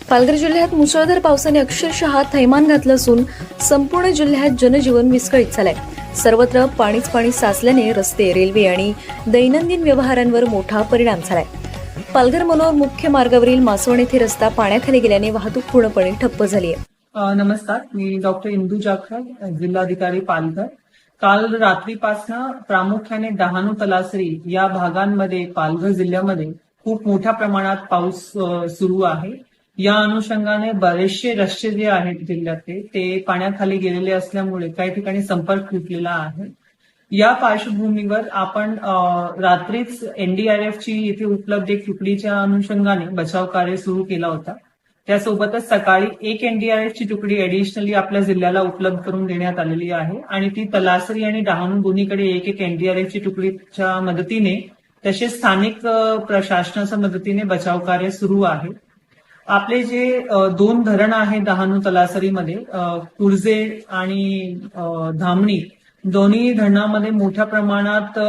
पालघर जिल्ह्यात मुसळधार पावसाने अक्षरशः थैमान घातलं असून संपूर्ण जिल्ह्यात जनजीवन विस्कळीत झालंय। सर्वत्र पाणीच पाणी साचल्याने रस्ते, रेल्वे आणि दैनंदिन व्यवहारांवर मोठा परिणाम झालाय। पालघर मनोर मुख्य मार्गावरील मासवण येथे रस्ता पाण्याखाली गेल्याने वाहतूक पूर्णपणे ठप्प झाली आहे। नमस्कार, मी डॉक्टर इंदू जाखड, जिल्हाधिकारी पालघर। काल रात्रीपासून प्रामुख्याने डहाणू तलासरी या भागांमध्ये पालघर जिल्ह्यामध्ये खूप मोठ्या प्रमाणात पाऊस सुरू आहे। या अनुषंगाने बरेचसे रस्ते जे आहेत जिल्ह्यातले ते पाण्याखाली गेलेले असल्यामुळे काही ठिकाणी संपर्क तुटलेला आहे। या पार्श्वभूमीवर आपण रात्रीच एनडीआरएफची इथे उपलब्ध एक तुकडीच्या अनुषंगाने बचाव कार्य सुरू केला होता। त्यासोबतच सकाळी एक एनडीआरएफची तुकडी ऍडिशनली आपल्या जिल्ह्याला उपलब्ध करून देण्यात आलेली आहे आणि ती तलासरी आणि डहाणू दोन्हीकडे एक एक एनडीआरएफची तुकडीच्या मदतीने तसेच स्थानिक प्रशासनाच्या मदतीने बचाव कार्य सुरू आहे। आपले जे दोन धरण आहेत डहाणू तलासरीमध्ये, कुर्जे आणि धामणी, दोन्ही धरणामध्ये मोठ्या प्रमाणात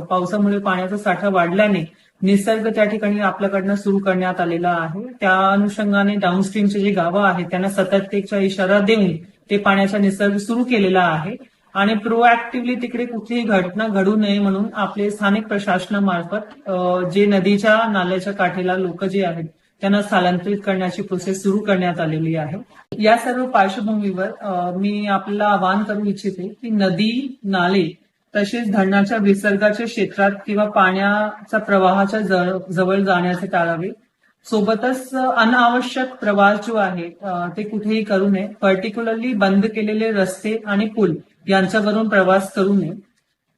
पावसामुळे पाण्याचा साठा वाढल्याने निसर्ग त्या ठिकाणी आपल्याकडनं सुरू करण्यात आलेला आहे। त्या अनुषंगाने डाऊनस्ट्रीमचे जे गावं आहेत त्यांना सतर्कतेचा इशारा देऊन ते पाण्याचा निसर्ग सुरू केलेला आहे आणि प्रोएक्टिव्हली तिकडे कुठलीही घटना घडू नये म्हणून आपले स्थानिक प्रशासनामार्फत जे नदीच्या नाल्याच्या काठेला लोक जे आहेत त्यांना स्थलांतरित करण्याची प्रोसेस सुरू करण्यात आलेली आहे। या सर्व पार्श्वभूमीवर मी आपल्याला आवाहन करू इच्छिते की नदी, नाले तसेच धरणाच्या विसर्गाच्या क्षेत्रात किंवा पाण्याच्या प्रवाहाच्या जवळ जाण्याचे टाळावे। सोबतच अनावश्यक प्रवास जो आहे ते कुठेही करू नये। पर्टिक्युलरली बंद केलेले रस्ते आणि पूल यांच्यावरून प्रवास करू नये।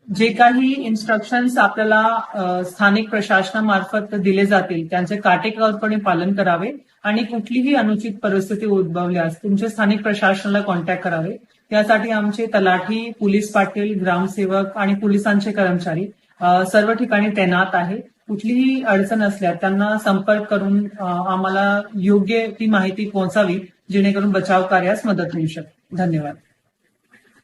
जे काही इन्स्ट्रक्शन्स आपल्याला स्थानिक प्रशासनामार्फत दिले जातील त्यांचे काटेकोरपणे पालन करावे आणि कुठलीही अनुचित परिस्थिती उद्भवल्यास तुमच्या स्थानिक प्रशासनाला कॉन्टॅक्ट करावे। त्यासाठी आमचे तलाठी, पोलीस पाटील, ग्रामसेवक आणि पोलिसांचे कर्मचारी सर्व ठिकाणी तैनात आहे। कुठलीही अडचण असल्यास त्यांना संपर्क करून आम्हाला योग्य ती माहिती पोहोचावी जेणेकरून बचाव कार्यास मदत होऊ शकते। धन्यवाद।